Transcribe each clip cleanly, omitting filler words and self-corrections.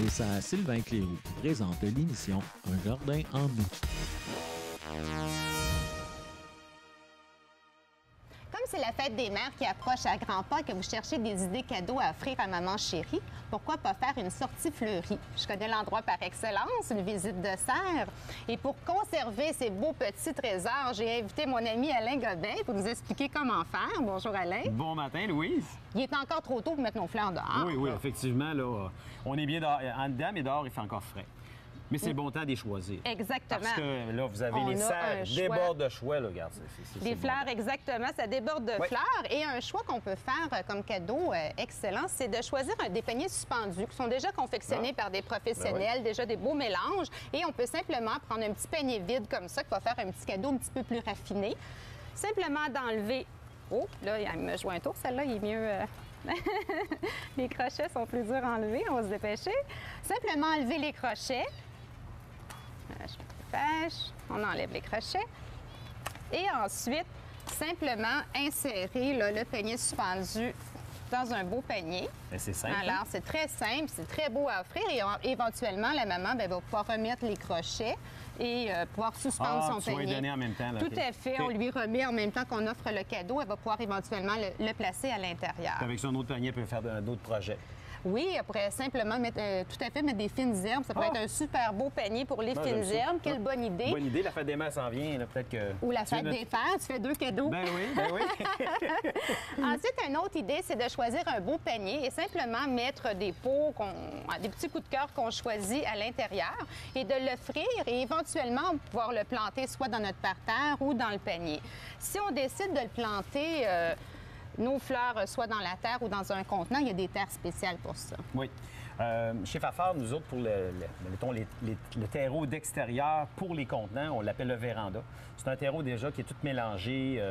Et ça, Sylvain Cléroux qui présente l'émission Un jardin en nous. Comme c'est la fête des mères qui approche à grands pas, que vous cherchez des idées cadeaux à offrir à maman chérie, pourquoi pas faire une sortie fleurie? Je connais l'endroit par excellence, une visite de serre. Et pour conserver ces beaux petits trésors, j'ai invité mon ami Alain Gobin pour nous expliquer comment faire. Bonjour Alain. Bon matin, Louise. Il est encore trop tôt pour mettre nos fleurs dehors. Oui, effectivement, là, on est bien dehors, en dedans, mais dehors, il fait encore frais. Mais c'est bon temps d'y choisir. Exactement. Parce que là, vous avez les serres débordent de choix, là, regarde. Des fleurs, bon. Exactement. Ça déborde de fleurs. Et un choix qu'on peut faire comme cadeau excellent, c'est de choisir des paniers suspendus qui sont déjà confectionnés par des professionnels, déjà des beaux mélanges. Et on peut simplement prendre un petit panier vide comme ça qui va faire un petit cadeau un petit peu plus raffiné. Simplement d'enlever... Oh, là, il me joint un tour. Celle-là, il est mieux... Les crochets sont plus durs à enlever. On va se dépêcher. Simplement enlever les crochets. Je dépêche. On enlève les crochets. Et ensuite, simplement insérer là, le panier suspendu dans un beau panier. C'est simple. Alors, c'est très simple, c'est très beau à offrir. Et éventuellement, la maman va pouvoir remettre les crochets et pouvoir suspendre son panier. Tu vas lui donner en même temps. Là, Tout à fait. On lui remet en même temps qu'on offre le cadeau. Elle va pouvoir éventuellement le placer à l'intérieur. Avec son autre panier, elle peut faire d'autres projets. Oui, elle pourrait simplement mettre, tout à fait mettre des fines herbes. Ça pourrait être un super beau panier pour les fines herbes. Quelle bonne idée. Bonne idée. La fête des mères s'en vient. Peut-être que... Ou la fête des fêtes. Tu fais 2 cadeaux. Ben oui. Ensuite, une autre idée, c'est de choisir un beau panier et simplement mettre des pots, des petits coups de cœur qu'on choisit à l'intérieur et de l'offrir et éventuellement pouvoir le planter soit dans notre parterre ou dans le panier. Si on décide de le planter... nos fleurs, soit dans la terre ou dans un contenant, il y a des terres spéciales pour ça. Oui. Chez Fafard, nous autres, pour le terreau d'extérieur pour les contenants, on l'appelle le véranda. C'est un terreau déjà qui est tout mélangé,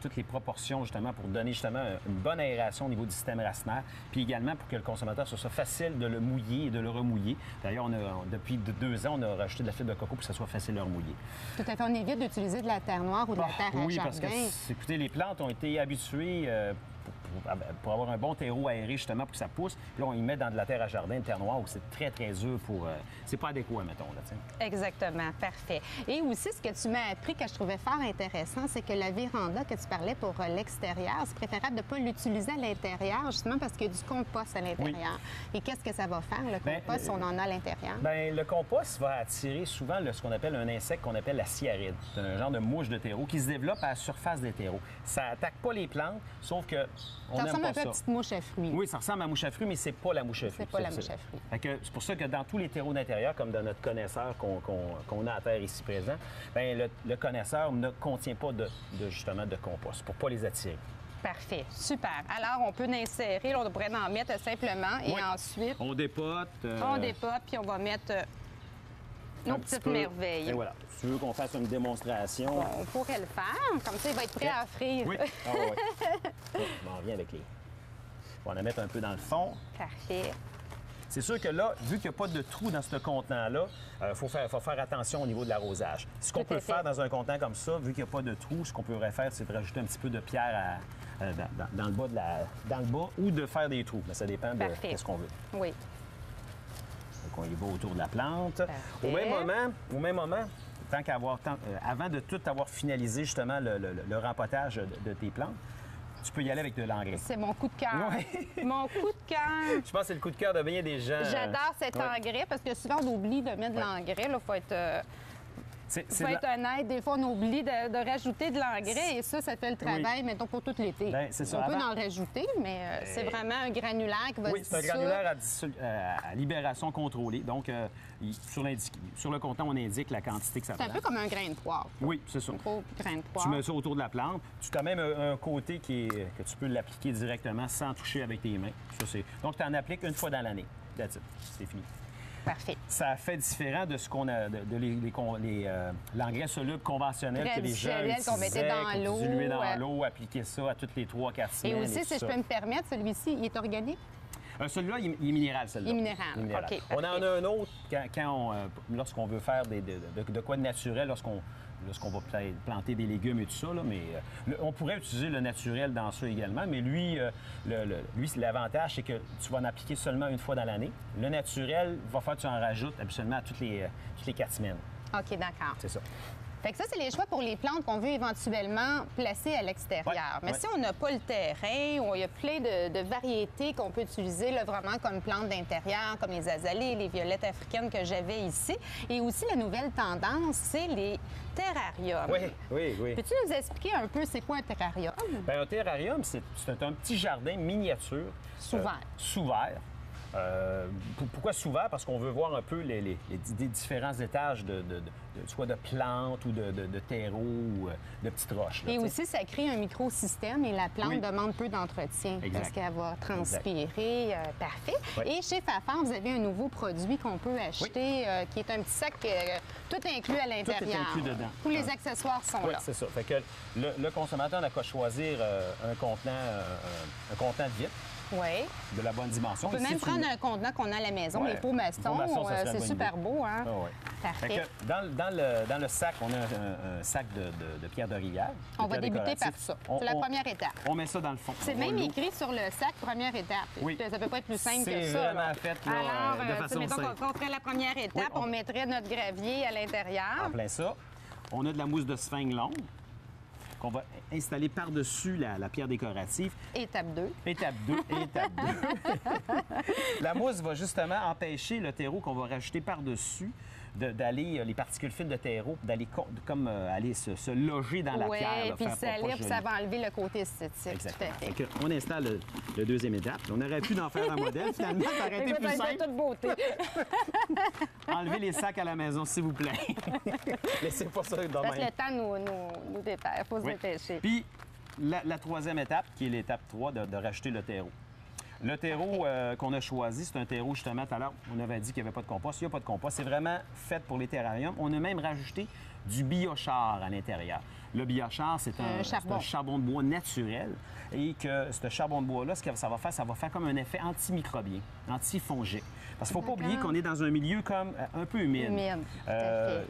toutes les proportions justement pour donner justement une bonne aération au niveau du système racinaire, puis également pour que le consommateur ce soit facile de le mouiller et de le remouiller. D'ailleurs, depuis 2 ans, on a rajouté de la fibre de coco pour que ça soit facile de remouiller. Tout à fait. On évite d'utiliser de la terre noire ou de la terre à jardin. Oui, parce que, écoutez, les plantes ont été habituées pour avoir un bon terreau aéré, justement, pour que ça pousse. Puis là, on y met dans de la terre à jardin, une terre noire, où c'est très, très dur pour... c'est pas adéquat, mettons, là, t'sais. Exactement. Parfait. Et aussi, ce que tu m'as appris, que je trouvais fort intéressant, c'est que la véranda que tu parlais pour l'extérieur, c'est préférable de ne pas l'utiliser à l'intérieur, justement parce qu'il y a du compost à l'intérieur. Oui. Et qu'est-ce que ça va faire, le compost, si on en a à l'intérieur? Bien, le compost va attirer souvent ce qu'on appelle un insecte qu'on appelle la sciaride. C'est un genre de mouche de terreau qui se développe à la surface des terreaux. Ça attaque pas les plantes, sauf que ça ressemble un peu à une petite mouche à fruits. Oui, ça ressemble à la mouche à fruits, mais c'est pas la mouche à fruits. C'est pas la mouche à fruits. C'est pour ça que dans tous les terreaux d'intérieur, comme dans notre connaisseur qu'on a à terre ici présent, bien, le connaisseur ne contient pas justement de compost pour pas les attirer. Parfait. Super. Alors, on peut l'insérer. On pourrait en mettre simplement et ensuite... On dépote. On dépote, puis on va mettre nos petites merveilles. Et voilà. Si tu veux qu'on fasse une démonstration... Bon, on pourrait le faire. Comme ça, il va être prêt à offrir. Oui. Ah oui. On revient avec les... On va en mettre un peu dans le fond. Parfait. C'est sûr que là, vu qu'il n'y a pas de trou dans ce contenant-là, il faut faire attention au niveau de l'arrosage. Ce qu'on peut faire dans un contenant comme ça, vu qu'il n'y a pas de trou, ce qu'on pourrait faire, c'est de rajouter un petit peu de pierre dans le bas ou de faire des trous. Mais ça dépend de ce qu'on veut. Oui. Donc, on y va autour de la plante. Parfait. Au même moment, avant de tout avoir finalisé justement le rempotage de tes plantes, tu peux y aller avec de l'engrais. C'est mon coup de cœur. Ouais. Mon coup de cœur. Je pense que c'est le coup de cœur de bien des gens. J'adore cet engrais parce que souvent, on oublie de mettre de l'engrais. Il faut être... faut être honnête, des fois, on oublie de rajouter de l'engrais et ça fait le travail, mettons, pour tout l'été. Ben, c'est ça. On peut en rajouter, mais c'est vraiment un granulaire qui va se dissoudre. Oui, c'est un granulaire à libération contrôlée. Donc, sur le contenant, on indique la quantité que ça prend. C'est un peu comme un grain de poivre. Oui, c'est ça. Un gros grain de poivre. Tu mets ça autour de la plante. Tu as même un côté que tu peux l'appliquer directement sans toucher avec tes mains. Donc, tu en appliques une fois dans l'année. That's it. C'est fini. Parfait. Ça fait différent de ce qu'on a, l'engrais soluble conventionnel que les gens utilisaient, qu'on mettait dans l'eau. Diluer dans l'eau, appliquer ça à toutes les 3-4 semaines. Et aussi, si je peux me permettre, celui-ci, il est organique? Celui-là, il est minéral, celui-là. Il est minéral. OK. On en a un autre lorsqu'on veut faire de quoi de naturel, lorsqu'on lorsqu'on va planter des légumes et tout ça, là, mais on pourrait utiliser le naturel dans ça également, mais lui, l'avantage, c'est que tu vas en appliquer seulement une fois dans l'année. Le naturel va faire que tu en rajoutes habituellement à toutes les 4 semaines. OK, d'accord. C'est ça. Fait que ça, c'est les choix pour les plantes qu'on veut éventuellement placer à l'extérieur. Ouais, mais si on n'a pas le terrain, ou il y a plein de variétés qu'on peut utiliser là, vraiment comme plantes d'intérieur, comme les azalées, les violettes africaines que j'avais ici. Et aussi, la nouvelle tendance, c'est les terrariums. Oui. Peux-tu nous expliquer un peu c'est quoi un terrarium? Bien, un terrarium, c'est un petit jardin miniature. Sous verre. Sous verre. Pourquoi sous verre? Parce qu'on veut voir un peu les différents étages soit de plantes ou de terreaux ou de petites roches. Là, et aussi, ça crée un microsystème et la plante demande peu d'entretien exact. parce qu'elle va transpirer. Parfait. Oui. Et chez Fafard, vous avez un nouveau produit qu'on peut acheter qui est un petit sac tout inclus à l'intérieur. Tout est inclus dedans. Tous les accessoires sont là. C'est ça. Fait que le consommateur n'a qu'à choisir un contenant de vitre. Oui. De la bonne dimension. On peut même prendre un contenant qu'on a à la maison, Ouais. les pots maçons. C'est super beau, hein? Ah, ouais. Parfait. Fait que dans le sac, on a un sac de pierre de rivière. On va débuter par ça. C'est la première étape. On met ça dans le fond. C'est même écrit sur le sac, première étape. Oui. Ça peut pas être plus simple que ça. C'est vraiment fait là, alors, de façon mettons simple. qu'on ferait la première étape, Oui, on mettrait notre gravier à l'intérieur. En plein ça. On a de la mousse de sphinge longue qu'on va installer par-dessus la pierre décorative. Étape 2. Étape 2. Étape 2. La mousse va justement empêcher le terreau qu'on va rajouter par-dessus d'aller, les particules fines de terreau, d'aller aller se loger dans la pierre. Oui, là, puis faire salir, pas puis ça va enlever le côté esthétique. Exactement. Tout à fait. On installe le deuxième étape. On aurait pu en faire un modèle. Finalement, ça aurait été plus simple. toute beauté. Enlevez les sacs à la maison, s'il vous plaît. Laissez pas ça de Parce que même. le temps nous déterre. Il faut se dépêcher. Puis, la troisième étape, qui est l'étape 3, de rajouter le terreau. Le terreau qu'on a choisi, c'est un terreau, justement, tout à l'heure, on avait dit qu'il n'y avait pas de compost. Il n'y a pas de compost. C'est vraiment fait pour les terrariums. On a même rajouté du biochar à l'intérieur. Le biochar, c'est un charbon de bois naturel. Et que ce charbon de bois-là, ce que ça va faire comme un effet antimicrobien, antifongique. Parce qu'il ne faut pas oublier qu'on est dans un milieu comme un peu humide. Tout à fait.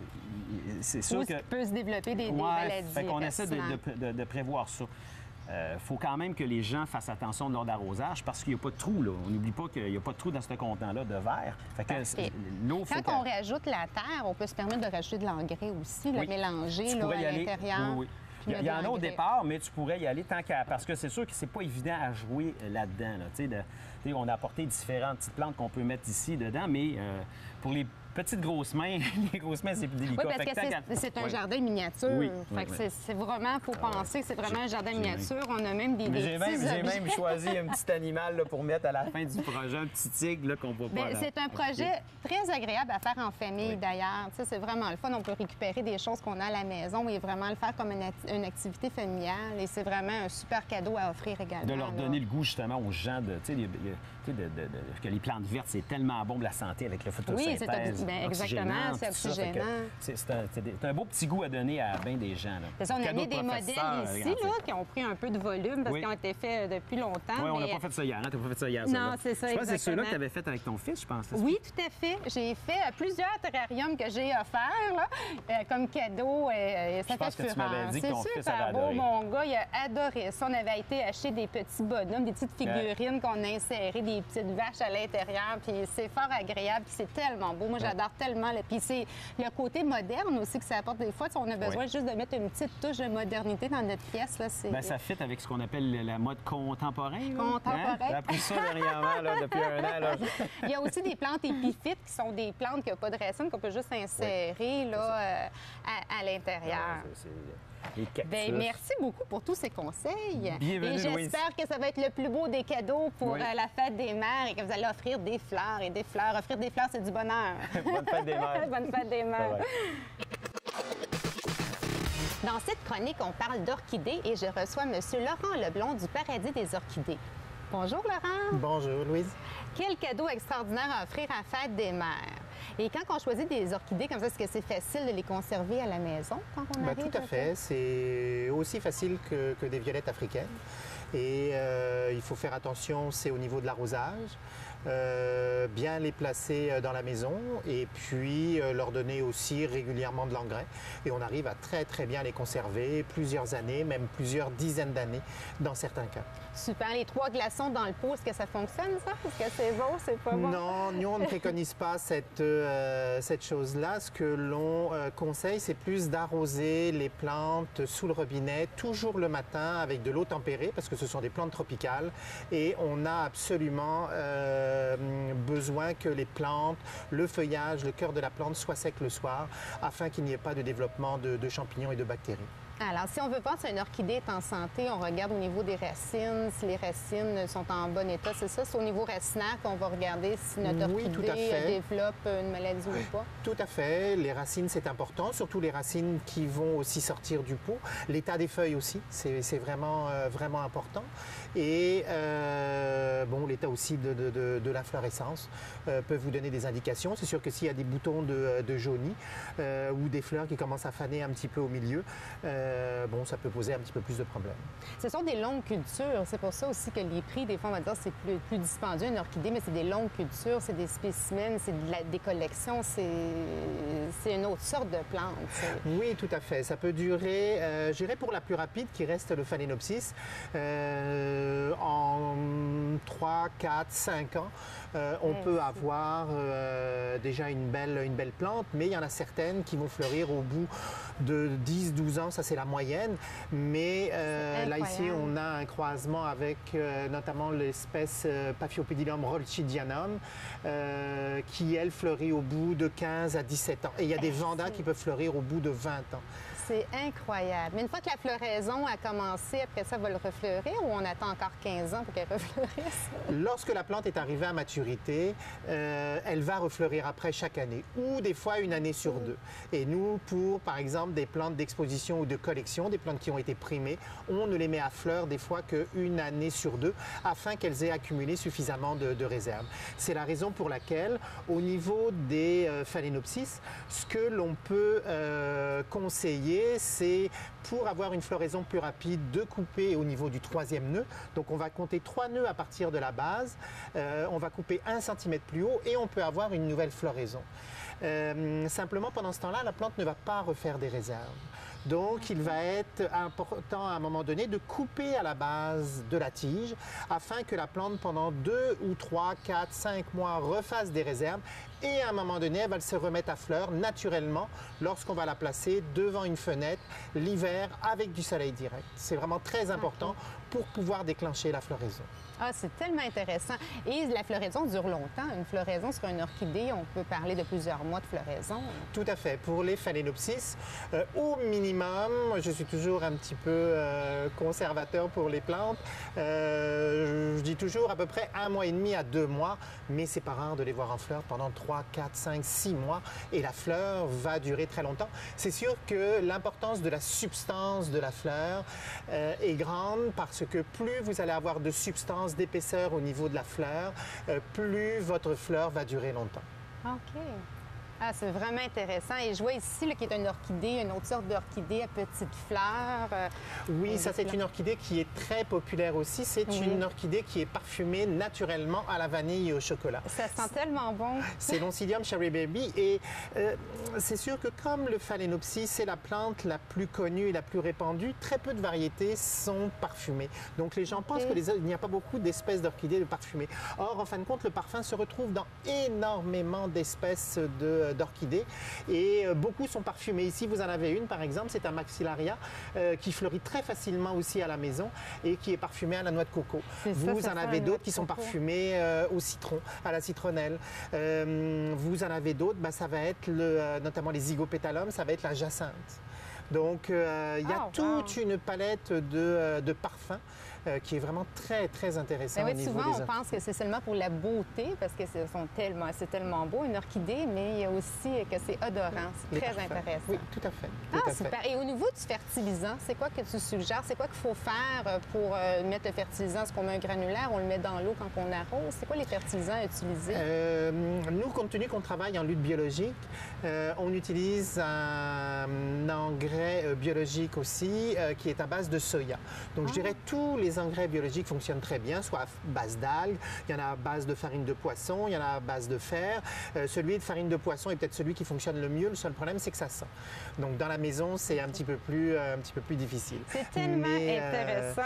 C'est sûr que... peut se développer des maladies. Fait qu'on essaie de prévoir ça. Il faut quand même que les gens fassent attention lors d'arrosage parce qu'il n'y a pas de trou. Là. On n'oublie pas qu'il n'y a pas de trou dans ce contenant-là de verre. Fait que l'eau, quand on rajoute la terre, on peut se permettre de rajouter de l'engrais aussi, le mélanger là, à l'intérieur. Oui. Il y en a au départ, mais tu pourrais y aller tant qu'à... Parce que c'est sûr que c'est pas évident à jouer là-dedans. Là. On a apporté différentes petites plantes qu'on peut mettre ici, dedans, mais pour les petites grosses mains, les grosses mains, c'est plus délicat. Oui, parce que c'est un jardin miniature. C'est vraiment, il faut penser que c'est vraiment un jardin miniature. On a même des J'ai même choisi un petit animal là, pour mettre à la fin du projet, un petit tigre qu'on voit pas. C'est un projet très agréable à faire en famille, d'ailleurs. C'est vraiment le fun. On peut récupérer des choses qu'on a à la maison et vraiment le faire comme une activité familiale. Et c'est vraiment un super cadeau à offrir également. De leur donner le goût, justement, aux gens que les plantes vertes, c'est tellement bon pour la santé avec le photosynthèse. Oui, exactement, c'est oxygénant. C'est un beau petit goût à donner à bien des gens. C'est ça, on a mis des modèles ici là, qui ont pris un peu de volume parce qu'ils ont été faits depuis longtemps. Oui, on n'a pas fait ça hier. Tu n'as pas fait ça hier. Non, c'est ça, je pense que c'est ceux-là que tu avais fait avec ton fils, je pense. Oui, tout à fait. J'ai fait plusieurs terrariums que j'ai offerts là, comme cadeau. Et ça fait fureur. C'est super beau. Mon gars, il a adoré ça. On avait été acheter des petits bonhommes, des petites figurines qu'on a insérées, des petites vaches à l'intérieur. Puis c'est fort agréable. Puis c'est tellement beau. Moi, j'adore tellement. Puis c'est le côté moderne aussi que ça apporte des fois. On a besoin juste de mettre une petite touche de modernité dans notre pièce. Là, bien, ça fit avec ce qu'on appelle la mode contemporain. Contemporain. J'ai appris ça dernièrement, là, depuis un an. Là. Il y a aussi des plantes épiphytes qui sont des plantes qui n'ont pas de racines, qu'on peut juste insérer là, à l'intérieur. Bien, merci beaucoup pour tous ces conseils. Bienvenue, et j'espère que ça va être le plus beau des cadeaux pour la fête des mères et que vous allez offrir des fleurs et des fleurs. Offrir des fleurs, c'est du bonheur. Bonne fête des mères. Bonne fête des mères. Dans cette chronique, on parle d'orchidées et je reçois M. Laurent Leblond du Paradis des orchidées. Bonjour, Laurent. Bonjour, Louise. Quel cadeau extraordinaire à offrir à Fête des mères. Et quand on choisit des orchidées comme ça, est-ce que c'est facile de les conserver à la maison quand on arrive? Tout à fait. C'est aussi facile que des violettes africaines. Et il faut faire attention, c'est au niveau de l'arrosage. Bien les placer dans la maison et puis leur donner aussi régulièrement de l'engrais. Et on arrive à très bien les conserver plusieurs années, même plusieurs dizaines d'années dans certains cas. Super. Les 3 glaçons dans le pot, est-ce que ça fonctionne, ça? Est-ce que c'est bon, c'est pas bon? Non, nous, on ne préconise pas cette chose-là. Ce que l'on conseille, c'est plus d'arroser les plantes sous le robinet, toujours le matin, avec de l'eau tempérée, parce que ce sont des plantes tropicales. Et on a absolument besoin que les plantes, le feuillage, le cœur de la plante soit sec le soir, afin qu'il n'y ait pas de développement de champignons et de bactéries. Alors, si on veut voir si une orchidée est en santé, on regarde au niveau des racines, si les racines sont en bon état. C'est ça, c'est au niveau racinaire qu'on va regarder si notre orchidée développe une maladie ou pas? Tout à fait. Les racines, c'est important, surtout les racines qui vont aussi sortir du pot. L'état des feuilles aussi, c'est vraiment important. Et bon, l'état aussi de l'inflorescence peut vous donner des indications. C'est sûr que s'il y a des boutons de jaunis ou des fleurs qui commencent à faner un petit peu au milieu, bon, ça peut poser un petit peu plus de problèmes. Ce sont des longues cultures. C'est pour ça aussi que les prix, des fois, on va dire c'est plus dispendieux une orchidée, mais c'est des longues cultures, c'est des spécimens, c'est des collections, c'est une autre sorte de plante. Oui, tout à fait. Ça peut durer, je dirais pour la plus rapide, qui reste le Phalaenopsis, en 3, 4, 5 ans. On peut avoir déjà une belle plante, mais il y en a certaines qui vont fleurir au bout de 10, 12 ans, ça c'est la moyenne. Mais là ici, on a un croisement avec notamment l'espèce Paphiopedilum rolchidianum qui, elle, fleurit au bout de 15 à 17 ans. Et il y a des vandas qui peuvent fleurir au bout de 20 ans. C'est incroyable. Mais une fois que la floraison a commencé, après ça, va le refleurir ou on attend encore 15 ans pour qu'elle refleurisse? Lorsque la plante est arrivée à maturité, elle va refleurir après chaque année ou des fois une année sur 2. Et nous, pour par exemple des plantes d'exposition ou de collection, des plantes qui ont été primées, on ne les met à fleur des fois qu'une année sur 2 afin qu'elles aient accumulé suffisamment de réserves. C'est la raison pour laquelle, au niveau des Phalaenopsis, ce que l'on peut conseiller, c'est pour avoir une floraison plus rapide de couper au niveau du 3e nœud. Donc on va compter 3 nœuds à partir de la base, on va couper 1 cm plus haut et on peut avoir une nouvelle floraison. Simplement pendant ce temps-là, la plante ne va pas refaire des réserves. Donc, il va être important à un moment donné de couper à la base de la tige afin que la plante, pendant 2 ou 3, 4, 5 mois, refasse des réserves et à un moment donné, elle va se remettre à fleur naturellement lorsqu'on va la placer devant une fenêtre l'hiver avec du soleil direct. C'est vraiment très important pour pouvoir déclencher la floraison. Ah, c'est tellement intéressant. Et la floraison dure longtemps. Une floraison sur une orchidée, on peut parler de plusieurs mois de floraison. Tout à fait. Pour les Phalaenopsis, au minimum, je suis toujours un petit peu conservateur pour les plantes. Je dis toujours à peu près 1 mois et demi à 2 mois, mais c'est pas rare de les voir en fleur pendant 3, 4, 5, 6 mois. Et la fleur va durer très longtemps. C'est sûr que l'importance de la substance de la fleur est grande parce que plus vous allez avoir de substance, d'épaisseur au niveau de la fleur, plus votre fleur va durer longtemps. OK. Ah, c'est vraiment intéressant. Et je vois ici qu'il y a une orchidée, une autre sorte d'orchidée à petites fleurs. Oui, ça c'est une orchidée qui est très populaire aussi. C'est une orchidée qui est parfumée naturellement à la vanille et au chocolat. Ça sent tellement bon. C'est l'Oncidium cherry baby et c'est sûr que comme le Phalaenopsis, c'est la plante la plus connue et la plus répandue, très peu de variétés sont parfumées. Donc les gens pensent qu'il n'y a pas beaucoup d'espèces d'orchidées parfumées. Or, en fin de compte, le parfum se retrouve dans énormément d'espèces d'orchidées et beaucoup sont parfumées. Ici, vous en avez une, par exemple, c'est un Maxillaria qui fleurit très facilement aussi à la maison et qui est parfumée à la noix de coco. Vous en avez d'autres qui sont parfumées au citron, à la citronnelle. Vous en avez d'autres, ça va être notamment les zygopétalums, ça va être la jacinthe. Donc, il y a toute une palette de parfums qui est vraiment très intéressant au niveau souvent, des on pense que c'est seulement pour la beauté, parce que c'est tellement beau, une orchidée, mais il y a aussi que c'est odorant. C'est très intéressant. Oui, tout à fait. Ah, super. Et au niveau du fertilisant, c'est quoi que tu suggères? C'est quoi qu'il faut faire pour mettre le fertilisant? Est-ce qu'on met un granulaire? On le met dans l'eau quand on arrose? C'est quoi les fertilisants à utiliser? Nous, compte tenu qu'on travaille en lutte biologique, on utilise un engrais biologique aussi qui est à base de soya. Donc, je dirais tous les les engrais biologiques fonctionnent très bien, soit à base d'algues, il y en a à base de farine de poisson, il y en a à base de fer. Celui de farine de poisson est peut-être celui qui fonctionne le mieux. Le seul problème, c'est que ça sent. Donc, dans la maison, c'est un petit peu plus difficile. C'est tellement intéressant.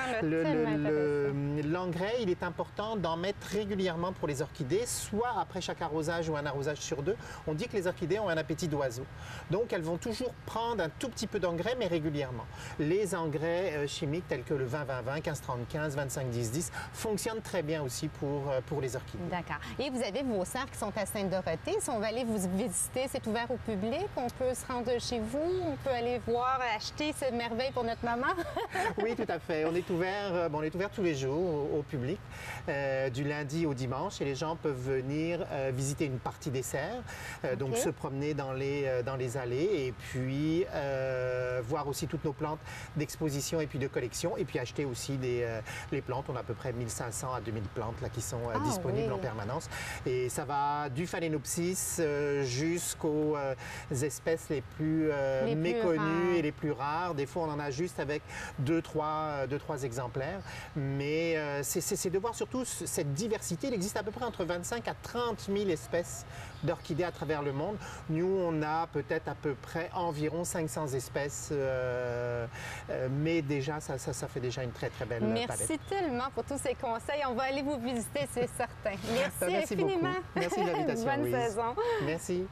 L'engrais, il est important d'en mettre régulièrement pour les orchidées, soit après chaque arrosage ou un arrosage sur 2. On dit que les orchidées ont un appétit d'oiseau. Donc, elles vont toujours prendre un tout petit peu d'engrais, mais régulièrement. Les engrais chimiques tels que le 20-20-20, 15-30-15, 25-10-10 fonctionnent très bien aussi pour les orchidées. D'accord. Et vous avez vos serres qui sont à Sainte-Dorothée. Si on va aller vous visiter, c'est ouvert au public. On peut se rendre chez vous. On peut aller voir, acheter cette merveille pour notre maman. Oui, tout à fait. On est ouvert tous les jours au public, du lundi au dimanche. Et les gens peuvent venir visiter une partie des serres, donc se promener dans les allées et puis voir aussi toutes nos plantes d'exposition et puis de collection. Et puis acheter aussi les plantes. On a à peu près 1500 à 2000 plantes là, qui sont disponibles en permanence. Et ça va du phalaenopsis jusqu'aux espèces les plus méconnues et les plus rares. Des fois, on en a juste avec 2-3 exemplaires. Mais c'est de voir surtout cette diversité. Il existe à peu près entre 25 à 30 000 espèces d'orchidées à travers le monde. Nous, on a peut-être à peu près environ 500 espèces. Mais déjà, ça fait déjà une très, très belle palette. Merci tellement pour tous ces conseils. On va aller vous visiter, c'est certain. Merci infiniment. Beaucoup. Merci de l'invitation. Bonne saison. Merci.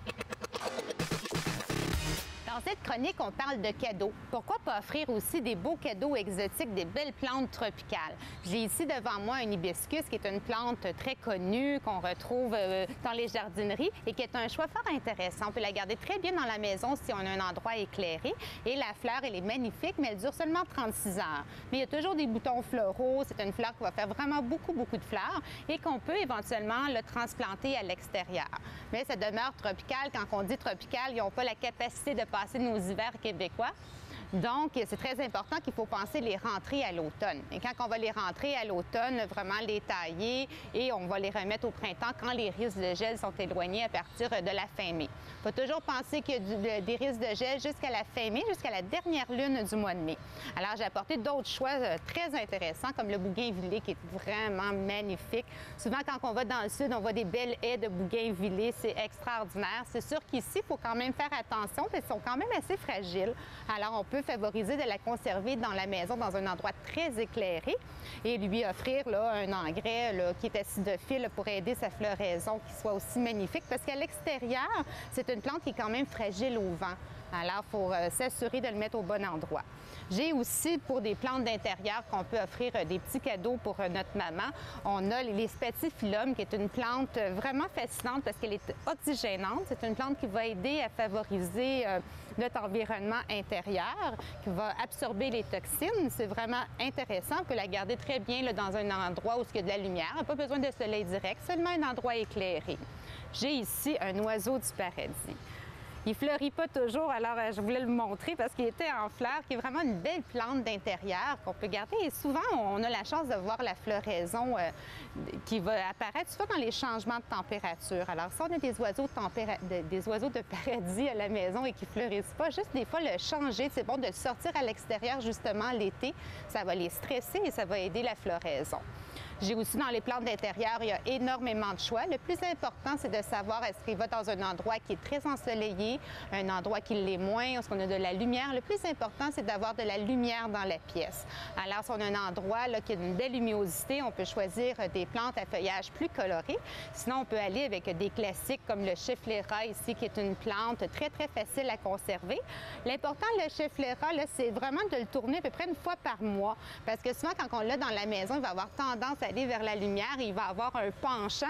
Dans cette chronique, on parle de cadeaux. Pourquoi pas offrir aussi des beaux cadeaux exotiques, des belles plantes tropicales? J'ai ici devant moi un hibiscus qui est une plante très connue qu'on retrouve dans les jardineries et qui est un choix fort intéressant. On peut la garder très bien dans la maison si on a un endroit éclairé. Et la fleur, elle est magnifique, mais elle dure seulement 36 heures. Mais il y a toujours des boutons floraux. C'est une fleur qui va faire vraiment beaucoup de fleurs et qu'on peut éventuellement le transplanter à l'extérieur. Mais ça demeure tropical. Quand on dit tropical, ils n'ont pas la capacité de passer nos hivers québécois. Donc, c'est très important qu'il faut penser les rentrer à l'automne. Et quand on va les rentrer à l'automne, vraiment les tailler et on va les remettre au printemps quand les risques de gel sont éloignés à partir de la fin mai. Il faut toujours penser qu'il y a des risques de gel jusqu'à la fin mai, jusqu'à la dernière lune du mois de mai. Alors, j'ai apporté d'autres choix très intéressants comme le bougainvillé qui est vraiment magnifique. Souvent, quand on va dans le sud, on voit des belles haies de bougainvillé. C'est extraordinaire. C'est sûr qu'ici, il faut quand même faire attention parce qu'ils sont quand même assez fragiles. Alors, on peut favoriser de la conserver dans la maison dans un endroit très éclairé et lui offrir là, un engrais là, qui est acidophile pour aider sa floraison qui soit aussi magnifique parce qu'à l'extérieur, c'est une plante qui est quand même fragile au vent. Alors, il faut s'assurer de le mettre au bon endroit. J'ai aussi, pour des plantes d'intérieur, qu'on peut offrir des petits cadeaux pour notre maman. On a les Spathiphyllum, qui est une plante vraiment fascinante parce qu'elle est oxygénante. C'est une plante qui va aider à favoriser notre environnement intérieur, qui va absorber les toxines. C'est vraiment intéressant. On peut la garder très bien là, dans un endroit où il y a de la lumière. Pas besoin de soleil direct, seulement un endroit éclairé. J'ai ici un oiseau du paradis. Il ne fleurit pas toujours, alors je voulais le montrer parce qu'il était en fleurs, qui est vraiment une belle plante d'intérieur qu'on peut garder. Et souvent, on a la chance de voir la floraison qui va apparaître souvent dans les changements de température. Alors, si on a des oiseaux de paradis à la maison et qui ne fleurissent pas, juste des fois le changer, c'est bon de sortir à l'extérieur justement l'été. Ça va les stresser et ça va aider la floraison. J'ai aussi dans les plantes d'intérieur, il y a énormément de choix. Le plus important, c'est de savoir est-ce qu'il va dans un endroit qui est très ensoleillé, un endroit qui l'est moins, est-ce qu'on a de la lumière. Le plus important, c'est d'avoir de la lumière dans la pièce. Alors, si on a un endroit là, qui a une belle luminosité, on peut choisir des plantes à feuillage plus coloré. Sinon, on peut aller avec des classiques comme le Schefflera ici, qui est une plante très, très facile à conserver. L'important, le Schefflera, c'est vraiment de le tourner à peu près une fois par mois. Parce que souvent, quand on l'a dans la maison, il va avoir tendance à aller vers la lumière et il va avoir un penchant.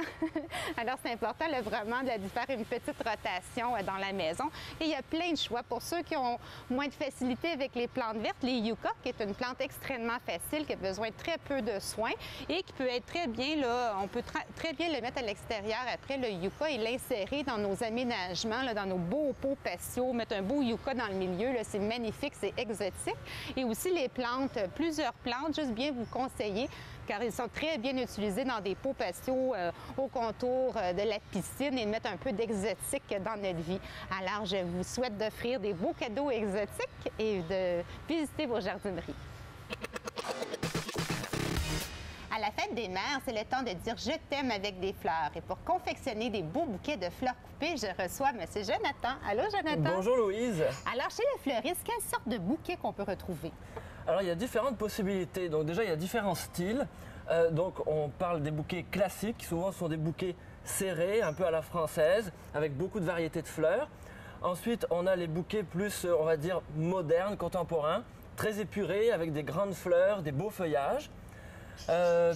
Alors, c'est important là, vraiment de faire une petite rotation dans la maison. Et il y a plein de choix. Pour ceux qui ont moins de facilité avec les plantes vertes, les yucca, qui est une plante extrêmement facile, qui a besoin de très peu de soins et qui peut être très bien, là, on peut très bien le mettre à l'extérieur après le yucca et l'insérer dans nos aménagements, là, dans nos beaux pots patios, mettre un beau yucca dans le milieu, c'est magnifique, c'est exotique. Et aussi les plantes, plusieurs plantes, juste bien vous conseiller, car ils sont très bien utilisés dans des pots patios au contour de la piscine et de mettre un peu d'exotique dans notre vie. Alors, je vous souhaite d'offrir des beaux cadeaux exotiques et de visiter vos jardineries. la fête des mères, c'est le temps de dire « je t'aime » avec des fleurs. Et pour confectionner des beaux bouquets de fleurs coupées, je reçois M. Jonathan. Allô, Jonathan? Bonjour, Louise. Alors, chez le fleuriste, quelle sorte de bouquet qu'on peut retrouver? Alors, il y a différentes possibilités. Donc, déjà, il y a différents styles. Donc, on parle des bouquets classiques, qui souvent sont des bouquets serrés, un peu à la française, avec beaucoup de variétés de fleurs. Ensuite, on a les bouquets plus, on va dire, modernes, contemporains, très épurés, avec des grandes fleurs, des beaux feuillages.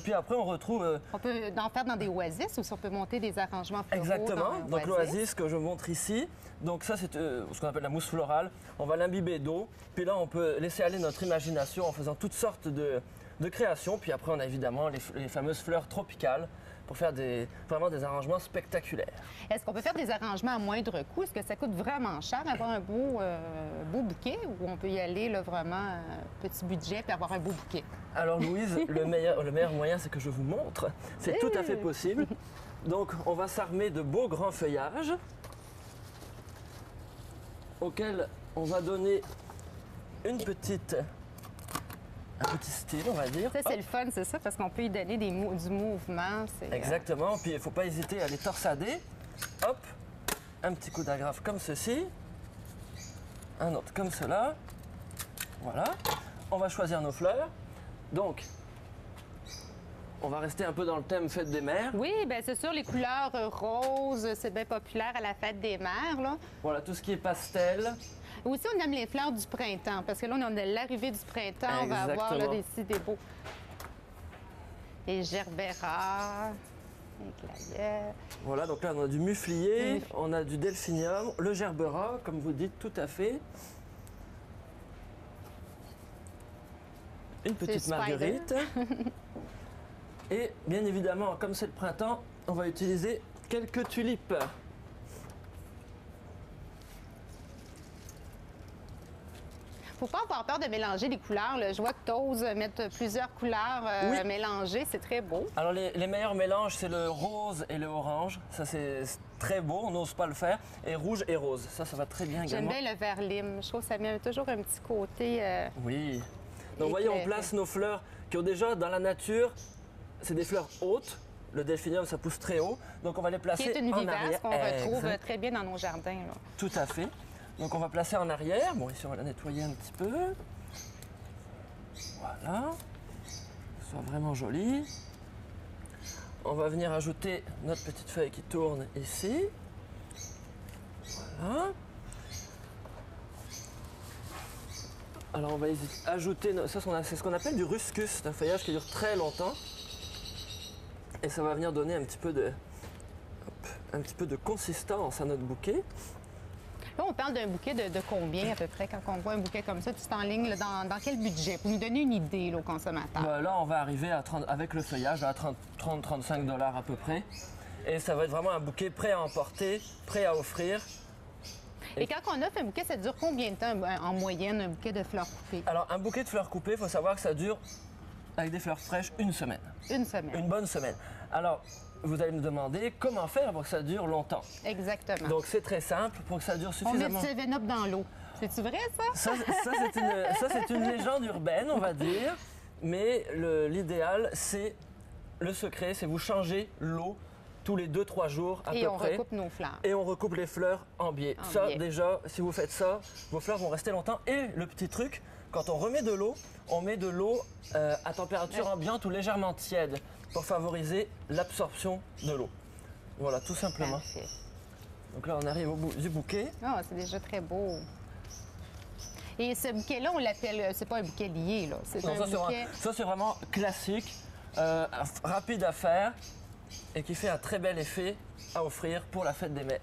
Puis après, on retrouve... On peut en faire dans des oasis ou si on peut monter des arrangements floraux. Exactement. Dans Donc l'oasis que je montre ici, donc ça c'est ce qu'on appelle la mousse florale. On va l'imbiber d'eau. Puis là, on peut laisser aller notre imagination en faisant toutes sortes de créations. Puis après, on a évidemment les fameuses fleurs tropicales pour faire vraiment des arrangements spectaculaires. Est-ce qu'on peut faire des arrangements à moindre coût? Est-ce que ça coûte vraiment cher avoir un beau bouquet ou on peut y aller là, vraiment petit budget puis avoir un beau bouquet? Alors Louise, le meilleur moyen, c'est que je vous montre. C'est tout à fait possible. Donc on va s'armer de beaux grands feuillages auxquels on va donner un petit style, on va dire. Ça, c'est le fun, c'est ça, parce qu'on peut y donner du mouvement. Exactement. Puis il ne faut pas hésiter à les torsader. Hop, un petit coup d'agrafe comme ceci. Un autre comme cela. Voilà. On va choisir nos fleurs. Donc, on va rester un peu dans le thème Fête des mères. Oui, bien c'est sûr, les couleurs roses, c'est bien populaire à la Fête des mères, là. Voilà, tout ce qui est pastel. Aussi, on aime les fleurs du printemps, parce que là, on a l'arrivée du printemps. On va avoir là, des beaux... Les gerberas, les glaïeuls. Voilà, donc là, on a du muflier, on a du delphinium, le gerbera, comme vous dites, tout à fait. Une petite marguerite. Et bien évidemment, comme c'est le printemps, on va utiliser quelques tulipes. Faut pas avoir peur de mélanger les couleurs. Là. Je vois que tu oses mettre plusieurs couleurs mélangées. C'est très beau. Alors, les meilleurs mélanges, c'est le rose et le orange. Ça, c'est très beau. On n'ose pas le faire. Et rouge et rose. Ça va très bien également. J'aime bien le vert lime. Je trouve que ça met toujours un petit côté... Oui. Donc, vous voyez, on place nos fleurs qui ont déjà, dans la nature, c'est des fleurs hautes. Le delphinium, ça pousse très haut. Donc, on va les placer en arrière. Qui est une vivace qu'on retrouve très bien dans nos jardins. Là. Tout à fait. Donc, on va placer en arrière. Bon, ici, on va la nettoyer un petit peu. Voilà. Que ce soit vraiment joli. On va venir ajouter notre petite feuille qui tourne ici. Voilà. Alors, on va ajouter... Ça, c'est ce qu'on appelle du ruscus. C'est un feuillage qui dure très longtemps. Et ça va venir donner un petit peu de consistance à notre bouquet. Là, on parle d'un bouquet de combien à peu près quand on voit un bouquet comme ça? Tu t'enlignes dans quel budget? Pour nous donner une idée là, au consommateur. Là, on va arriver avec le feuillage à 30-35 $ à peu près. Et ça va être vraiment un bouquet prêt à emporter, prêt à offrir. Et quand on offre un bouquet, ça dure combien de temps en moyenne, un bouquet de fleurs coupées? Alors, un bouquet de fleurs coupées, il faut savoir que ça dure, avec des fleurs fraîches, une semaine. Une semaine. Une bonne semaine. Alors, vous allez me demander comment faire pour que ça dure longtemps. Exactement. Donc, c'est très simple pour que ça dure suffisamment. On met du 7-Up dans l'eau. C'est-tu vrai, ça? Ça, c'est une légende urbaine, on va dire. Mais l'idéal, c'est le secret, c'est vous changer l'eau tous les 2-3 jours à peu près. Et on recoupe nos fleurs. Et on recoupe les fleurs en biais. Déjà, si vous faites ça, vos fleurs vont rester longtemps. Et le petit truc, quand on remet de l'eau, on met de l'eau à température ambiante ou légèrement tiède pour favoriser l'absorption de l'eau. Voilà, tout simplement. Parfait. Donc là, on arrive au bout du bouquet. Ah, c'est déjà très beau. Et ce bouquet-là, on l'appelle... C'est pas un bouquet lié, là. C'est un bouquet... Ça, c'est vraiment classique, rapide à faire et qui fait un très bel effet à offrir pour la fête des mères.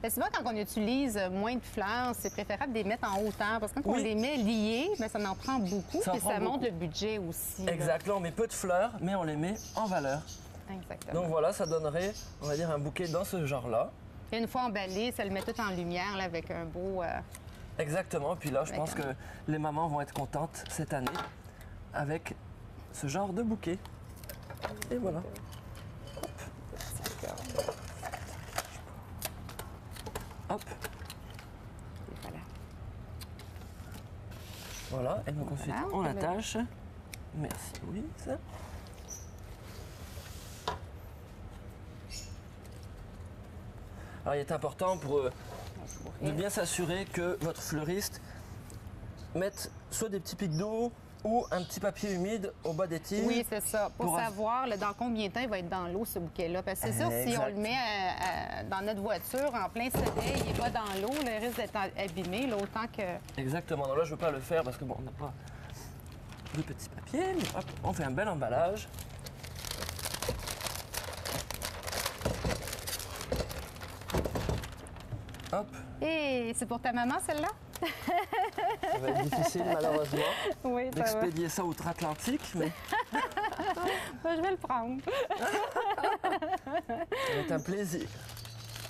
Mais souvent, quand on utilise moins de fleurs, c'est préférable de les mettre en hauteur. Parce que quand on les met liés, mais ça en prend beaucoup et ça monte le budget aussi. Exactement. On met peu de fleurs, mais on les met en valeur. Exactement. Donc voilà, ça donnerait, on va dire, un bouquet dans ce genre-là. Et une fois emballé, ça le met tout en lumière là, avec un beau... Exactement. Puis là, je pense que les mamans vont être contentes cette année avec ce genre de bouquet. Et voilà. Hop. Et voilà. Voilà. Et donc ensuite, on l'attache. Merci, Louise. Alors, il est important de bien s'assurer que votre fleuriste mette soit des petits pics d'eau ou un petit papier humide au bas des tiges. Oui, c'est ça. Pour savoir dans combien de temps il va être dans l'eau, ce bouquet-là. Parce que c'est sûr, si on le met dans notre voiture en plein soleil, il n'est pas dans l'eau, il risque d'être abîmé, là, autant que... Exactement. Donc là, je ne veux pas le faire parce que, bon, on n'a pas de petits papiers. Mais hop, on fait un bel emballage. Hop. Et c'est pour ta maman, celle-là? Ça va être difficile, malheureusement, oui, d'expédier ça outre-Atlantique, mais... Ben, je vais le prendre. Ça va être un plaisir.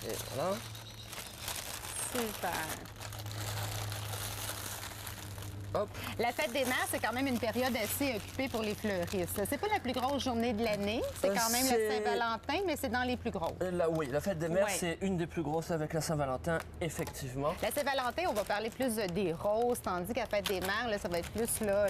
Et voilà. Super. Hop. La fête des mères, c'est quand même une période assez occupée pour les fleuristes. C'est pas la plus grosse journée de l'année, c'est quand même la Saint-Valentin, mais c'est dans les plus grosses. Oui, la fête des mères, c'est une des plus grosses avec la Saint-Valentin, effectivement. La Saint-Valentin, on va parler plus des roses, tandis qu'à la fête des mères, là, ça va être plus là,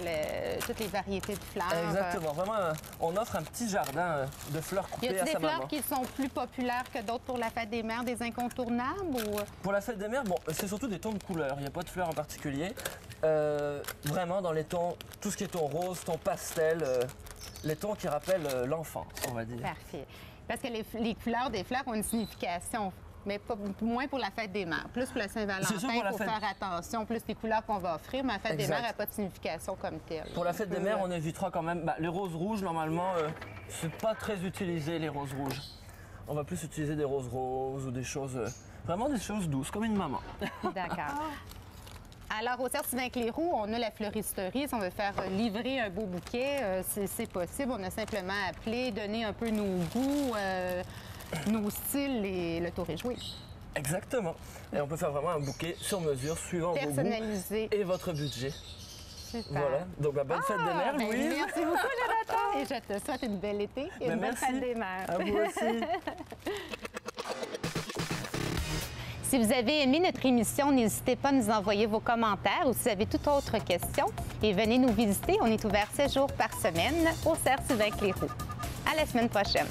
toutes les variétés de fleurs. Exactement. Vraiment, on offre un petit jardin de fleurs coupées à sa maman. Y a-t-il des fleurs qui sont plus populaires que d'autres pour la fête des mères, des incontournables? Ou... Pour la fête des mères, bon, c'est surtout des tons de couleurs. Il n'y a pas de fleurs en particulier. Vraiment dans les tons, tout ce qui est ton rose, ton pastel, les tons qui rappellent l'enfance, on va dire. Parfait. Parce que les couleurs des fleurs ont une signification, mais pas, moins pour la fête des mères. Plus pour la Saint-Valentin, il faut faire attention, plus les couleurs qu'on va offrir, mais la fête des mères n'a pas de signification comme telle. Pour la fête des mères, on évitera quand même les roses rouges. Normalement, c'est pas très utilisé, les roses rouges. On va plus utiliser des roses roses ou des choses, vraiment des choses douces, comme une maman. D'accord. Alors, au Cerf Sylvain-Cléroux, on a la fleuristerie. Si on veut faire livrer un beau bouquet, c'est possible. On a simplement appelé, donné un peu nos goûts, nos styles et le tour est joué. Exactement. Et on peut faire vraiment un bouquet sur mesure, suivant vos goûts et votre budget. Super. Voilà. Donc, bonne fête des mères, Louise. Merci beaucoup, Jonathan. Et je te souhaite une belle été et une belle fête des mères. À vous aussi. Si vous avez aimé notre émission, n'hésitez pas à nous envoyer vos commentaires ou si vous avez toute autre question. Et venez nous visiter. On est ouvert 7 jours par semaine au Cerf Sylvain-Cléroux. À la semaine prochaine.